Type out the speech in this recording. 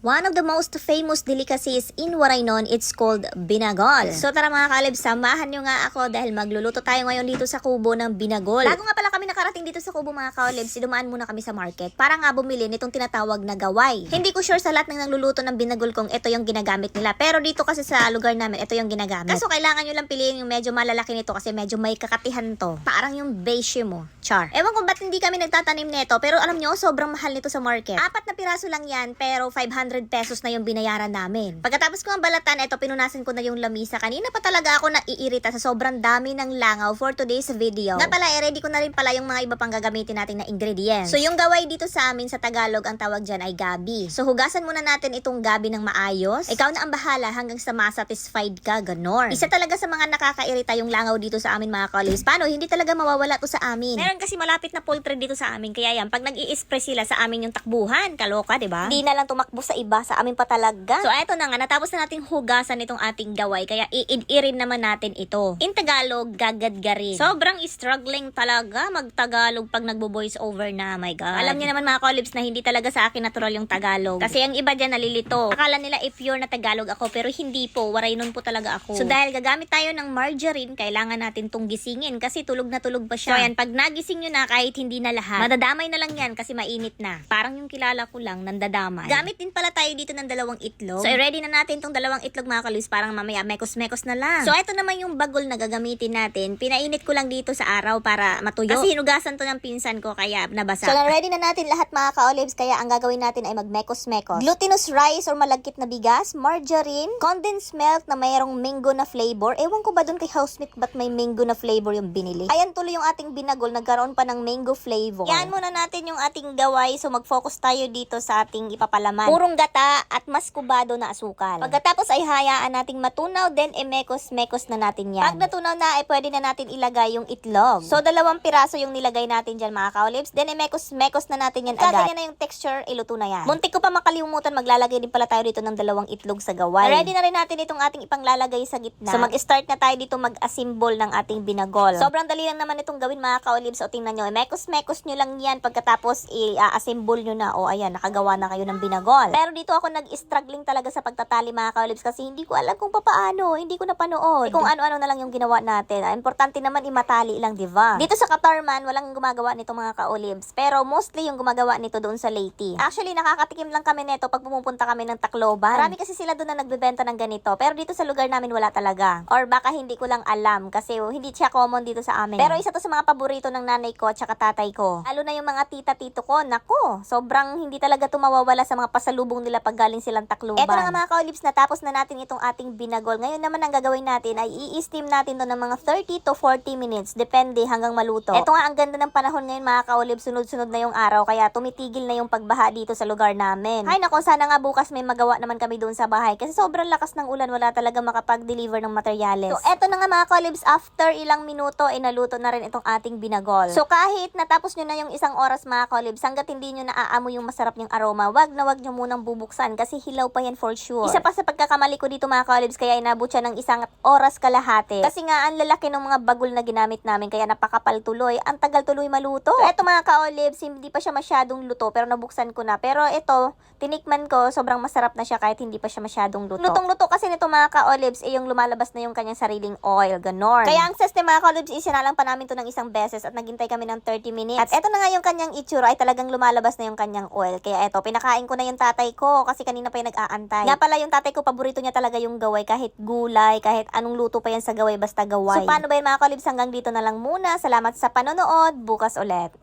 One of the most famous delicacies in Waraynon, it's called binagol. So tara mga kalib, samahan nyo nga ako dahil magluluto tayo ngayon dito sa kubo ng binagol. Bago nga pala kami nakarating dito sa kubo mga kalib, dumaan muna kami sa market para nga bumili nitong tinatawag na gaway. Hindi ko sure sa lahat ng nagluluto ng binagol kung ito yung ginagamit nila, pero dito kasi sa lugar namin, ito yung ginagamit. Kaso kailangan nyo lang piliin yung medyo malalaki nito kasi medyo may kakatihan to. Parang yung beige mo. Char. Ewan kung ba't hindi kami nagtatanim nito, pero alam nyo, sobrang mahal nito sa market. 4 na piraso lang yan, pero 500 pesos na yung binayaran namin. Pagkatapos ko ang balatan, ito pinunasan ko na yung lamisa. Kanina pa talaga ako naiirita sa sobrang dami ng langaw for today's video. Nga pala, ready ko na rin pala yung mga iba pang gagamitin natin na ingredients. So yung gaway dito sa amin sa Tagalog, ang tawag dyan ay gabi. So hugasan muna natin itong gabi ng maayos. Ikaw na ang bahala hanggang sa masatisfied ka, ganon. Isa talaga sa mga nakakairita yung langaw dito sa amin mga kalis. Paano? Hindi talaga mawawala to sa amin. Meron kasi malapit na poultry dito sa amin, kaya yan, pag nag-i-spray sila sa amin yung takbuhan, kaloka, diba? Hindi na lang tumakbo sa iba, sa amin pa talaga. So eto na nga, natapos na nating hugasan itong ating gaway, kaya iirin naman natin ito. In Tagalog, gagadgarin. Sobrang struggling talaga mag-Tagalog pag nagbo-voice over na, my God. Alam niyo naman mga kolibs na hindi talaga sa akin natural yung Tagalog. Kasi ang iba dyan nalilito. Akala nila if pure na Tagalog ako, pero hindi po, Waraynon po talaga ako. So dahil gagamit tayo ng margarine, kailangan natin tong gisingin kasi tulog na tulog pa siya. So ayan, pag nagising nyo na kahit hindi na lahat, madadamay na lang yan kasi mainit na. Parang yung kilala ko lang, nandadamay. Gamit din pala tayo dito ng 2 itlog. So i-ready na natin tong 2 itlog mga kalis, parang mamaya mekos-mekos na lang. So ito naman yung bagol na gagamitin natin. Pinainit ko lang dito sa araw para matuyo. Kasi hinugasan to ng pinsan ko kaya nabasa. So ready na natin lahat mga ka-olives, kaya ang gagawin natin ay magmekos-mekos. Glutinous rice or malagkit na bigas, margarine, condensed milk na mayroong mango na flavor. Ewan ko ba dun kay housemate ba't may mango na flavor yung binili. Ayan tuloy yung ating binagol, nagkaroon pa ng mango flavor. Yan muna natin yung ating gaway. So mag-focus tayo dito sa ating ipapalaman. Purong gata at mas kubado na asukal. Pagkatapos ay hayaan nating matunaw, then mekos-mekos na natin yan. Pag natunaw na, ay pwede na natin ilagay yung itlog. So 2 piraso yung nilagay natin dyan mga ka-olives, then mekos-mekos na natin yan agad. Ganyan na yung texture, iluto na yan. Muntik ko pa makalimutan, maglalagay din pala tayo dito ng 2 itlog sa gaway. Ready na rin natin itong ating ipanglalagay sa gitna. So mag-start na tayo dito mag-assemble ng ating binagol. Sobrang dali lang naman itong gawin mga ka-olives. So tingnan nyo, mekos-mekos nyo lang yan, pagkatapos i-assemble nyo na. O ayan, nakagawa na kayo ng binagol. Pero dito ako nag-struggling talaga sa pagtatali mga ka-olives kasi hindi ko alam kung paano, hindi ko napanood. Kung ano-ano na lang yung ginawa natin. Importante naman imatali lang, diba? Dito sa Katarman, walang gumagawa nito mga ka-olives. Pero mostly yung gumagawa nito doon sa Leyte. Actually, nakakatikim lang kami nito pag pumupunta kami ng Tacloban. Marami kasi sila doon na nagbebenta ng ganito. Pero dito sa lugar namin wala talaga. Or baka hindi ko lang alam kasi hindi siya common dito sa amin. Pero isa to sa mga paborito ng nanay ko at saka tatay ko. Lalo na yung mga tita-tito ko. Nako, sobrang hindi talaga tumawawala sa mga pasalubong nila pag galing silang Tacloban. Eto na nga mga ka-olives, natapos na natin itong ating binagol. Ngayon naman ang gagawin natin ay i-steam natin to ng mga 30 to 40 minutes. Depende hanggang maluto. Eto nga ang ganda ng panahon ngayon mga ka-olives. Sunod-sunod na yung araw kaya tumitigil na yung pagbaha dito sa lugar namin. Ay nako, sana nga bukas may magawa naman kami doon sa bahay kasi sobrang lakas ng ulan, wala talaga makapag-deliver ng materyales. So eto na nga mga ka-olives, after ilang minuto ay naluto na rin itong ating binagol. So kahit natapos nyo na yung 1 oras mga ka-olives, hanggat hindi nyo naaamoy yung masarap yung aroma, wag nyo munang bubuksan kasi hilaw pa yan for sure. Isa pa sa pagkakamali ko dito mga ka-olives, kaya inabot siya ng 1 oras kalahati. Kasi nga ang lalaki ng mga bagol na ginamit namin kaya napakapal tuloy, ang tagal tuloy maluto. So eto mga ka-olives, hindi pa siya masyadong luto pero nabuksan ko na. Pero ito, tinikman ko, sobrang masarap na siya kahit hindi pa siya masyadong luto. Lutong-luto kasi nito mga ka-olives, yung lumalabas na yung kanyang sariling oil, ganon. Kaya ang system mga ka-olives, isinalang pa namin to ng 1 beses at naghintay kami ng 30 minutes. At eto na nga yung kanyang itsura, ay talagang lumalabas na yung kanyang oil. Kaya eto, pinakain ko na yung tatay ko kasi kanina pa yung nag-aantay. Nga pala yung tatay ko, paborito niya talaga yung gaway, kahit gulay, kahit anong luto pa yan sa gaway, basta gaway. So paano ba yun mga ka-olives, hanggang dito na lang muna. Salamat sa panonood, bukas ulit.